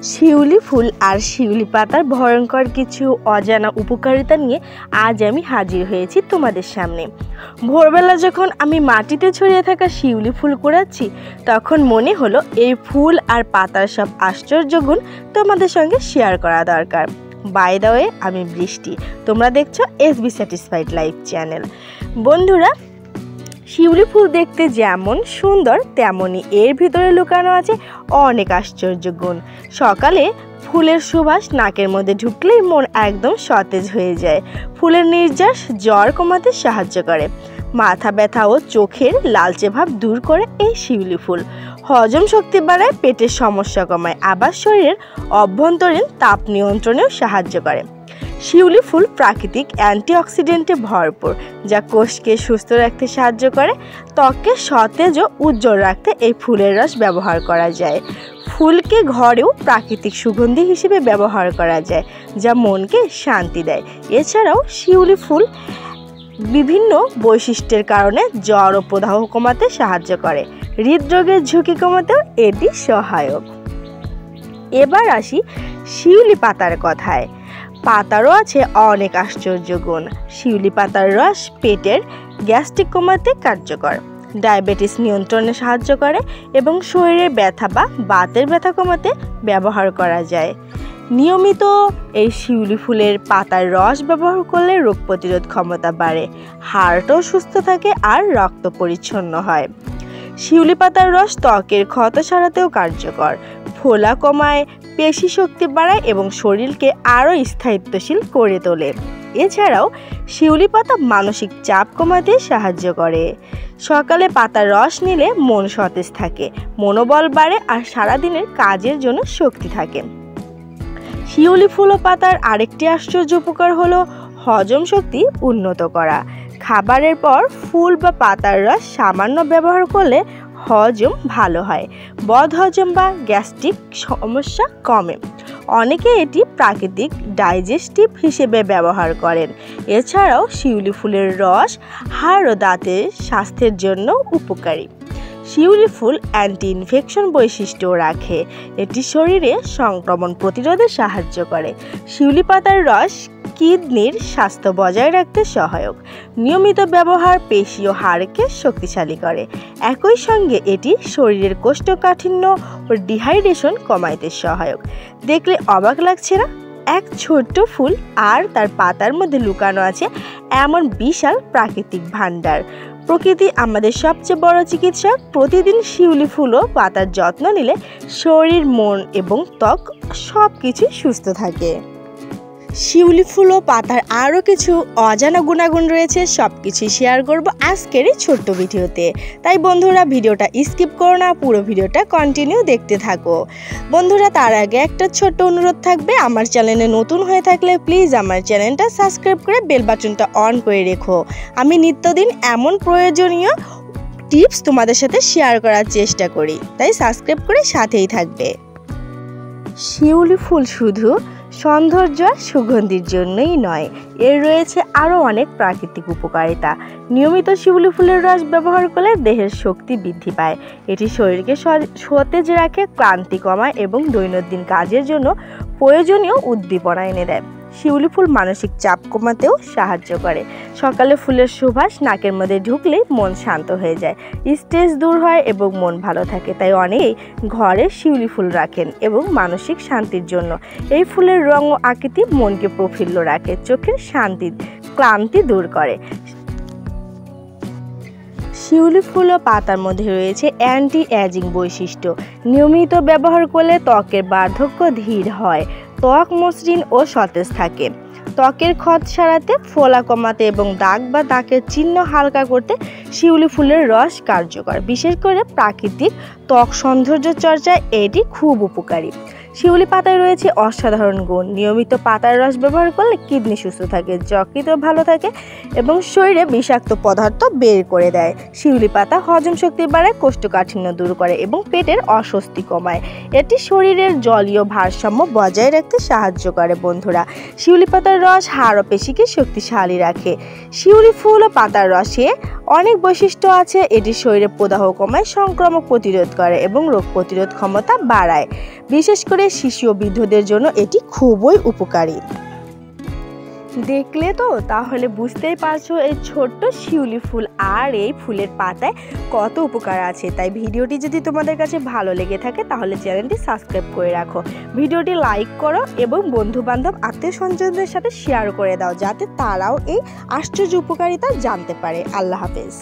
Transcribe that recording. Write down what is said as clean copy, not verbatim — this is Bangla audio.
শিউলি ফুল আর শিউলি পাতার ভয়ঙ্কর কিছু অজানা উপকারিতা নিয়ে আজ আমি হাজির হয়েছি তোমাদের সামনে। ভোরবেলা যখন আমি মাটিতে ছড়িয়ে থাকা শিউলি ফুল কুড়াচ্ছি, তখন মনে হলো এই ফুল আর পাতার সব আশ্চর্য গুণ তোমাদের সঙ্গে শেয়ার করা দরকার। বাই দ্য ওয়ে, আমি বৃষ্টি, তোমরা দেখছো এসবি স্যাটিসফাইড লাইফ চ্যানেল। বন্ধুরা, শিউলি ফুল দেখতে যেমন সুন্দর, তেমনই এর ভিতরে লুকানো আছে অনেক আশ্চর্য গুণ। সকালে ফুলের সুবাস নাকের মধ্যে ঢুকলেই মন একদম সতেজ হয়ে যায়। ফুলের নির্যাস জ্বর কমাতে সাহায্য করে। মাথা ব্যথা ও চোখের লালচে ভাব দূর করে এই শিউলি ফুল। হজম শক্তি বাড়ায়, পেটের সমস্যা কমায়, আবার শরীরের অভ্যন্তরীণ তাপ নিয়ন্ত্রণেও সাহায্য করে। শিউলি ফুল প্রাকৃতিক অ্যান্টিঅক্সিডেন্টে ভরপুর, যা কোষকে সুস্থ রাখতে সাহায্য করে। ত্বককে সতেজ ও উজ্জ্বল রাখতে এই ফুলের রস ব্যবহার করা যায়। ফুলকে ঘরেও প্রাকৃতিক সুগন্ধি হিসেবে ব্যবহার করা যায়, যা মনকে শান্তি দেয়। এছাড়াও শিউলি ফুল বিভিন্ন বৈশিষ্ট্যের কারণে জ্বর ও প্রদাহ কমাতে সাহায্য করে। হৃদরোগের ঝুঁকি কমাতেও এটি সহায়ক। এবার আসি শিউলি পাতার কথায়। পাতারও আছে অনেক আশ্চর্য গুণ। শিউলি পাতার রস পেটের গ্যাস্ট্রিক কমাতে কার্যকর, ডায়াবেটিস নিয়ন্ত্রণে সাহায্য করে এবং শরীরের ব্যথা বা বাতের ব্যথা কমাতে ব্যবহার করা যায়। নিয়মিত এই শিউলি ফুলের পাতার রস ব্যবহার করলে রোগ প্রতিরোধ ক্ষমতা বাড়ে, হার্টও সুস্থ থাকে আর রক্ত পরিচ্ছন্ন হয়। শিউলি পাতার রস ত্বকের ক্ষত সারাতেও কার্যকর, ফোলা কমায়, পেশি শক্তি বাড়ায় এবং শরীরকে আরও স্থায়িত্বশীল করে তোলে। এছাড়াও শিউলি পাতা মানসিক চাপ কমাতে সাহায্য করে। সকালে পাতার রস নিলে মন সতেজ থাকে, মনোবল বাড়ে আর সারাদিনের কাজের জন্য শক্তি থাকে। শিউলি ফুল ও পাতার আরেকটি আশ্চর্য উপকার হলো হজম শক্তি উন্নত করা। খাবারের পর ফুল বা পাতার রস সামান্য ব্যবহার করলে হজম ভালো হয়, বদহজম বা গ্যাস্ট্রিক সমস্যা কমে। অনেকে এটি প্রাকৃতিক ডাইজেস্টিভ হিসেবে ব্যবহার করেন। এছাড়াও শিউলি ফুলের রস হাড় ও দাঁতের স্বাস্থ্যের জন্য উপকারী। শিউলি ফুল অ্যান্টি ইনফেকশন বৈশিষ্ট্য রাখে, এটি শরীরে সংক্রমণ প্রতিরোধে সাহায্য করে। শিউলি পাতার রস কিডনির স্বাস্থ্য বজায় রাখতে সহায়ক। নিয়মিত ব্যবহার পেশি ও হাড়কে শক্তিশালী করে। একই সঙ্গে এটি শরীরের কোষ্ঠকাঠিন্য ও ডিহাইড্রেশন কমাইতে সহায়ক। দেখলে অবাক লাগছে না? এক ছোট্ট ফুল আর তার পাতার মধ্যে লুকানো আছে এমন বিশাল প্রাকৃতিক ভাণ্ডার। প্রকৃতি আমাদের সবচেয়ে বড় চিকিৎসক। প্রতিদিন শিউলি ফুল ও পাতার যত্ন নিলে শরীর, মন এবং ত্বক সব কিছুই সুস্থ থাকে। শিউলি ফুল ও পাতার আরও কিছু অজানা গুণাগুণ রয়েছে, সব কিছুই শেয়ার করব আজকের এই ছোট্ট ভিডিওতে। তাই বন্ধুরা, ভিডিওটা স্কিপ করো না, পুরো ভিডিওটা কন্টিনিউ দেখতে থাকো। বন্ধুরা, তার আগে একটা ছোট্ট অনুরোধ থাকবে, আমার চ্যানেলে নতুন হয়ে থাকলে প্লিজ আমার চ্যানেলটা সাবস্ক্রাইব করে বেল বাটনটা অন করে রেখো। আমি নিত্যদিন এমন প্রয়োজনীয় টিপস তোমাদের সাথে শেয়ার করার চেষ্টা করি, তাই সাবস্ক্রাইব করে সাথেই থাকবে। শিউলি ফুল শুধু সৌন্দর্য আর সুগন্ধির জন্যই নয়, এর রয়েছে আরও অনেক প্রাকৃতিক উপকারিতা। নিয়মিত শিউলি ফুলের রস ব্যবহার করলে দেহের শক্তি বৃদ্ধি পায়। এটি শরীরকে সতেজ রাখে, ক্লান্তি কমায় এবং দৈনন্দিন কাজের জন্য প্রয়োজনীয় উদ্দীপনা এনে দেয়। শিউলি ফুল মানসিক চাপ কমাতেও সাহায্য করে। সকালে ফুলের সুবাস নাকের মধ্যে ঢুকলেই মন শান্ত হয়ে যায়, স্ট্রেস দূর হয় এবং মন ভালো থাকে। তাই অনেকেই ঘরে শিউলি ফুল রাখেন এবং মানসিক শান্তির জন্য। এই ফুলের রং ও আকৃতি মনকে প্রফুল্ল রাখে, চোখের ক্লান্তি দূর করে। শিউলি ফুল ও পাতার মধ্যে রয়েছে অ্যান্টি এজিং বৈশিষ্ট্য। নিয়মিত ব্যবহার করলে ত্বকের বার্ধক্য ধীর হয়, ত্বক মসৃণ ও সতেজ থাকে। ত্বকের ক্ষত সারাতে, ফোলা কমাতে এবং দাগ বা দাগের চিহ্ন হালকা করতে শিউলি ফুলের রস কার্যকর। বিশেষ করে প্রাকৃতিক ত্বক সৌন্দর্য চর্চায় এটি খুব উপকারী। শিউলি পাতায় রয়েছে অসাধারণ গুণ। নিয়মিত পাতার রস ব্যবহার করলে কিডনি সুস্থ থাকে, যকৃৎ ভালো থাকে এবং শরীরে বিষাক্ত পদার্থ বের করে দেয়। শিউলি পাতা হজম শক্তি বাড়ায়, কোষ্ঠকাঠিন্য দূর করে এবং পেটের অস্বস্তি কমায়। এটি শরীরের জলীয় ভারসাম্য বজায় রাখতে সাহায্য করে। বন্ধুরা, শিউলি পাতার রস হাড় ও পেশিকে শক্তিশালী রাখে। শিউলি ফুল ও পাতার রসে অনেক বৈশিষ্ট্য আছে। এটি শরীরে প্রদাহ কমায়, সংক্রমণ প্রতিরোধ করে এবং রোগ প্রতিরোধ ক্ষমতা বাড়ায়। বিশেষ করে শিশু ও বৃদ্ধদের জন্য এটি খুবই উপকারী। দেখলে তো, তাহলে বুঝতেই পারছো এই ছোট্ট শিউলি ফুল আর এই ফুলের পাতায় কত উপকার আছে। তাই ভিডিওটি যদি তোমাদের কাছে ভালো লেগে থাকে তাহলে চ্যানেলটি সাবস্ক্রাইব করে রাখো, ভিডিওটি লাইক করো এবং বন্ধু বান্ধব আত্মীয় স্বজনদের সাথে শেয়ার করে দাও, যাতে তারাও এই আশ্চর্য উপকারিতা জানতে পারে। আল্লাহ হাফেজ।